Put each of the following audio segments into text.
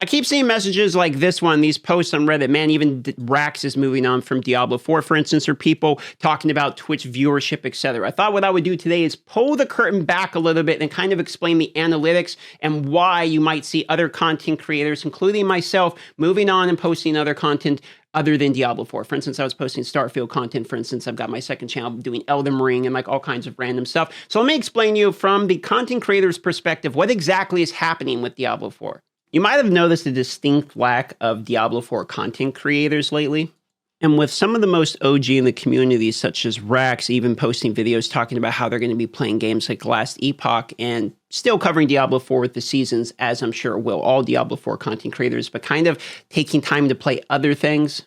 I keep seeing messages like this one, these posts on Reddit. Man, even Rax is moving on from Diablo 4, for instance, or people talking about Twitch viewership, etc. I thought what I would do today is pull the curtain back a little bit and kind of explain the analytics and why you might see other content creators, including myself, moving on and posting other content other than Diablo 4. For instance, I was posting Starfield content. For instance, I've got my second channel doing Elden Ring and like all kinds of random stuff. So let me explain to you from the content creator's perspective what exactly is happening with Diablo 4. You might have noticed a distinct lack of Diablo 4 content creators lately. And with some of the most OG in the community, such as Rax, even posting videos talking about how they're going to be playing games like Last Epoch and still covering Diablo 4 with the seasons, as I'm sure will all Diablo 4 content creators, but kind of taking time to play other things.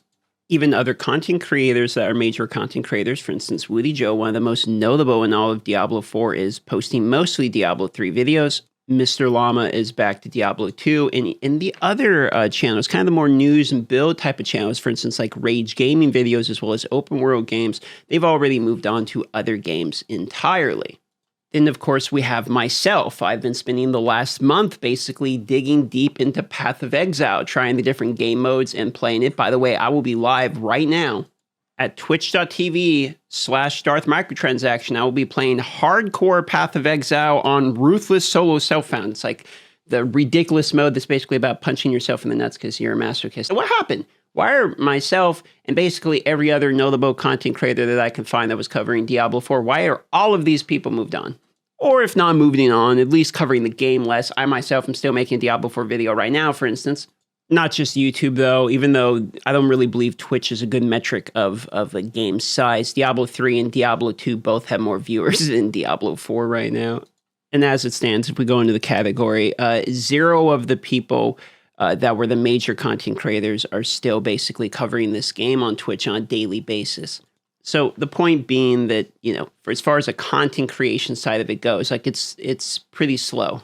Even other content creators that are major content creators, for instance, Woody Joe, one of the most notable in all of Diablo 4, is posting mostly Diablo 3 videos. Mr. Llama is back to Diablo 2. And in the other channels, kind of the more news and build type of channels, for instance, like Rage Gaming videos, as well as open world games, they've already moved on to other games entirely. Then, of course, we have myself. I've been spending the last month basically digging deep into Path of Exile, trying the different game modes and playing it. By the way, I will be live right now at twitch.tv/Darth Microtransaction. I will be playing hardcore Path of Exile on Ruthless Solo Self-Found. It's like the ridiculous mode that's basically about punching yourself in the nuts because you're a masochist. So what happened? Why are myself and basically every other notable content creator that I can find that was covering Diablo 4, why are all of these people moved on? Or if not moving on, at least covering the game less. I myself am still making a Diablo 4 video right now, for instance. Not just YouTube, though, even though I don't really believe Twitch is a good metric of a game size. Diablo 3 and Diablo 2 both have more viewers than Diablo 4 right now. And as it stands, if we go into the category, 0 of the people that were the major content creators are still basically covering this game on Twitch on a daily basis. So the point being that, you know, for as far as a content creation side of it goes, like it's pretty slow.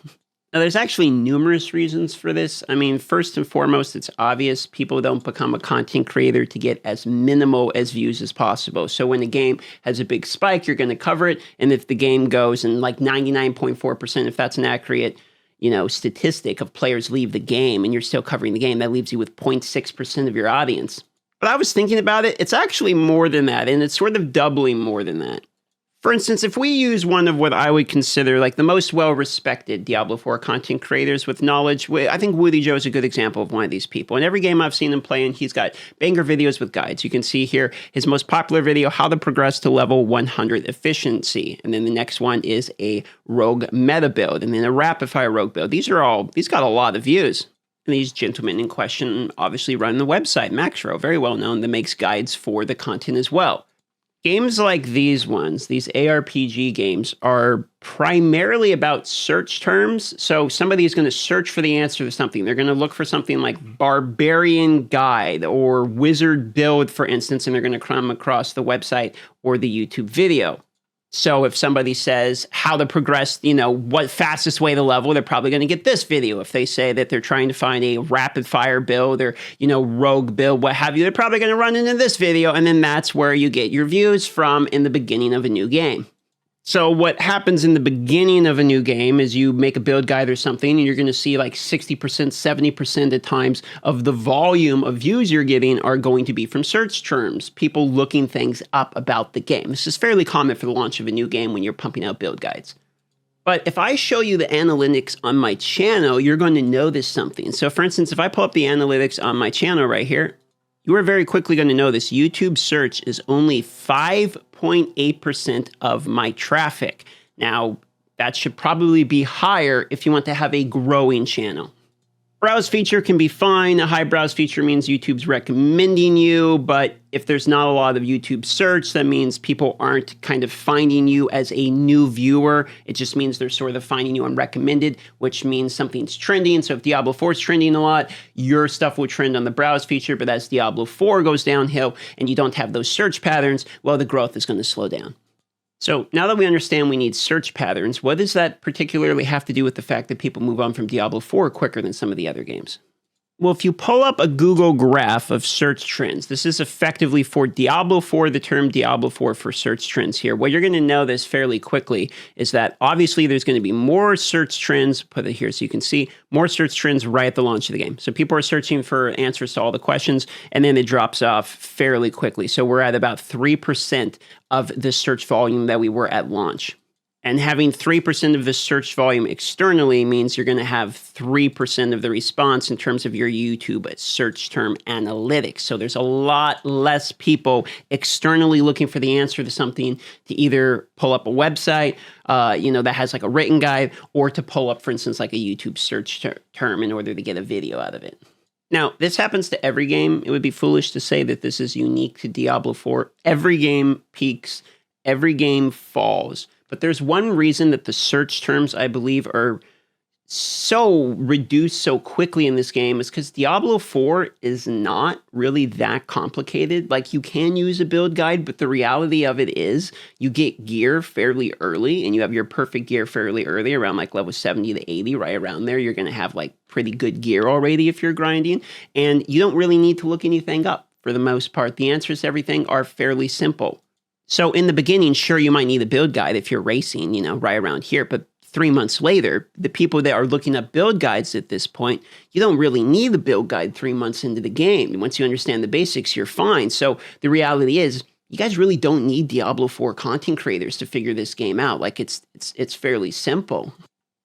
Now, there's actually numerous reasons for this. I mean, first and foremost, it's obvious people don't become a content creator to get as minimal as views as possible. So when a game has a big spike, you're going to cover it. And if the game goes and like 99.4%, if that's an accurate, you know, statistic of players leave the game and you're still covering the game, that leaves you with 0.6% of your audience. But I was thinking about it, it's actually more than that. And it's sort of doubling more than that. For instance, if we use one of what I would consider like the most well-respected Diablo 4 content creators with knowledge, I think Woody Joe is a good example of one of these people. In every game I've seen him playing, he's got banger videos with guides. You can see here his most popular video, How to Progress to Level 100 Efficiency. And then the next one is a rogue meta build, and then a rapid fire rogue build. These got a lot of views. And these gentlemen in question obviously run the website, Maxro, very well known, that makes guides for the content as well. Games like these ones, these ARPG games, are primarily about search terms. So somebody is going to search for the answer to something. They're going to look for something like Barbarian Guide or Wizard Build, for instance, and they're going to come across the website or the YouTube video. So if somebody says how to progress, you know, what fastest way to level, they're probably going to get this video. If they say that they're trying to find a rapid fire build or, you know, rogue build, what have you, they're probably going to run into this video. And then that's where you get your views from in the beginning of a new game. So what happens in the beginning of a new game is you make a build guide or something, and you're going to see like 60%, 70% at times of the volume of views you're getting are going to be from search terms, people looking things up about the game. This is fairly common for the launch of a new game when you're pumping out build guides. But if I show you the analytics on my channel, you're going to notice something. So for instance, if I pull up the analytics on my channel right here, you are very quickly going to notice YouTube search is only 5.8% of my traffic. Now, that should probably be higher if you want to have a growing channel. Browse feature can be fine. A high browse feature means YouTube's recommending you, but if there's not a lot of YouTube search, that means people aren't kind of finding you as a new viewer. It just means they're sort of finding you on recommended, which means something's trending. So if Diablo 4 is trending a lot, your stuff will trend on the browse feature, but as Diablo 4 goes downhill and you don't have those search patterns, well, the growth is going to slow down. So now that we understand we need search patterns, what does that particularly have to do with the fact that people move on from Diablo 4 quicker than some of the other games? Well, if you pull up a Google graph of search trends, this is effectively for Diablo 4, the term Diablo 4 for search trends here. What you're going to notice fairly quickly is that obviously there's going to be more search trends, put it here so you can see, more search trends right at the launch of the game. So people are searching for answers to all the questions, and then it drops off fairly quickly. So we're at about 3% of the search volume that we were at launch. And having 3% of the search volume externally means you're going to have 3% of the response in terms of your YouTube search term analytics. So there's a lot less people externally looking for the answer to something to either pull up a website, that has like a written guide, or to pull up, for instance, like a YouTube search term in order to get a video out of it. Now, this happens to every game. It would be foolish to say that this is unique to Diablo 4. Every game peaks, every game falls. But there's one reason that the search terms, I believe, are so reduced so quickly in this game is because Diablo 4 is not really that complicated. Like, you can use a build guide, but the reality of it is you get gear fairly early, and you have your perfect gear fairly early, around like level 70 to 80, right around there. You're going to have like pretty good gear already if you're grinding, and you don't really need to look anything up for the most part. The answers to everything are fairly simple. So in the beginning, sure, you might need a build guide if you're racing, right around here. But 3 months later, the people that are looking up build guides at this point, you don't really need the build guide 3 months into the game. Once you understand the basics, you're fine. So the reality is, you guys really don't need Diablo 4 content creators to figure this game out. Like, it's fairly simple.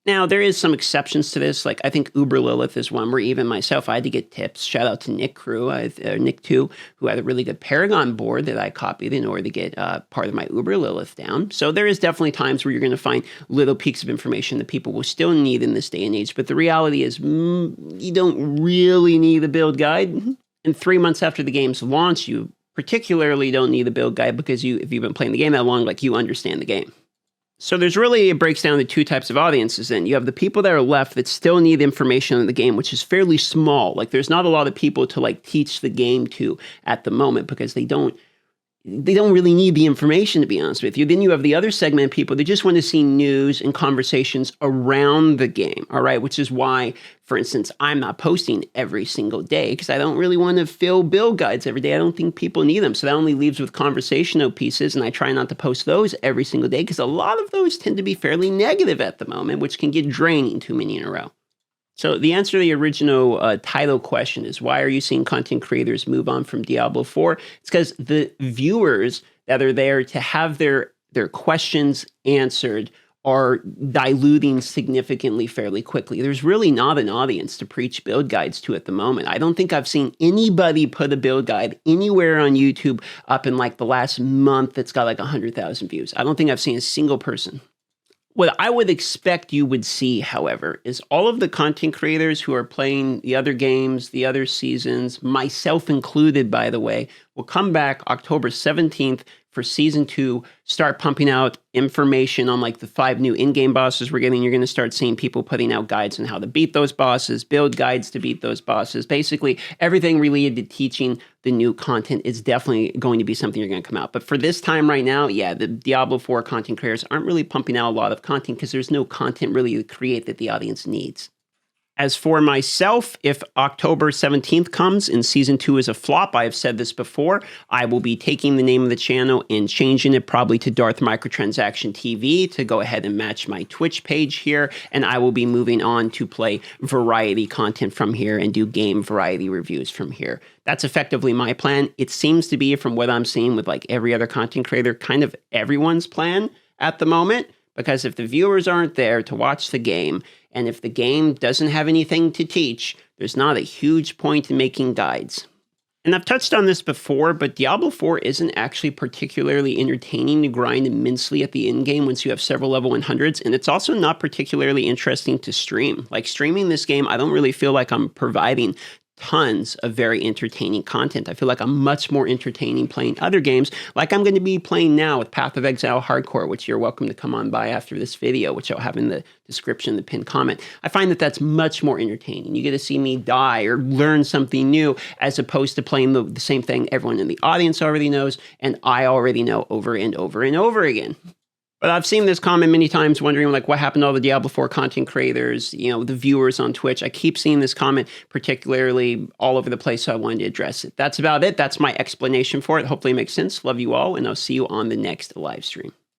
Now, there is some exceptions to this. Like, I think Uber Lilith is one where even myself, I had to get tips. Shout out to Nick Crew, Nick 2, who had a really good Paragon board that I copied in order to get part of my Uber Lilith down. So there is definitely times where you're going to find little peaks of information that people will still need in this day and age. But the reality is, you don't really need a build guide. And 3 months after the game's launch, you particularly don't need a build guide because if you've been playing the game that long, like, you understand the game. So there's really, it breaks down to two types of audiences. And you have the people that are left that still need information in the game, which is fairly small. Like, there's not a lot of people to like teach the game to at the moment because they don't really need the information, to be honest with you. Then you have the other segment of people that just want to see news and conversations around the game, all right? Which is why, for instance, I'm not posting every single day because I don't really want to fill build guides every day. I don't think people need them. So that only leaves with conversational pieces, and I try not to post those every single day because a lot of those tend to be fairly negative at the moment, which can get draining too many in a row. So the answer to the original title question is, why are you seeing content creators move on from Diablo 4? It's because the viewers that are there to have their questions answered are diluting significantly fairly quickly. There's really not an audience to preach build guides to at the moment. I don't think I've seen anybody put a build guide anywhere on YouTube up in like the last month that's got like 100,000 views. I don't think I've seen a single person. What I would expect you would see, however, is all of the content creators who are playing the other games, the other seasons, myself included, by the way, will come back October 17th for Season 2, start pumping out information on like the 5 new in-game bosses we're getting. You're going to start seeing people putting out guides on how to beat those bosses, build guides to beat those bosses. Basically, everything related to teaching the new content is definitely going to be something you're going to come out. But for this time right now, yeah, the Diablo 4 content creators aren't really pumping out a lot of content because there's no content really to create that the audience needs. As for myself, if October 17th comes and Season 2 is a flop, I have said this before, I will be taking the name of the channel and changing it probably to Darth Microtransaction TV to go ahead and match my Twitch page here, and I will be moving on to play variety content from here and do game variety reviews from here. That's effectively my plan. It seems to be, from what I'm seeing with like every other content creator, kind of everyone's plan at the moment, because if the viewers aren't there to watch the game, and if the game doesn't have anything to teach, there's not a huge point in making guides. And I've touched on this before, but Diablo 4 isn't actually particularly entertaining to grind immensely at the end game once you have several level 100s, and it's also not particularly interesting to stream. Like, streaming this game, I don't really feel like I'm providing tons of very entertaining content. I feel like I'm much more entertaining playing other games, like I'm going to be playing now with Path of Exile Hardcore, which you're welcome to come on by after this video, which I'll have in the description, the pinned comment. I find that that's much more entertaining. You get to see me die or learn something new, as opposed to playing the same thing everyone in the audience already knows, and I already know over and over and over again. But I've seen this comment many times wondering like what happened to all the Diablo 4 content creators, the viewers on Twitch. I keep seeing this comment particularly all over the place, so I wanted to address it. That's about it. That's my explanation for it. Hopefully it makes sense. Love you all, and I'll see you on the next live stream.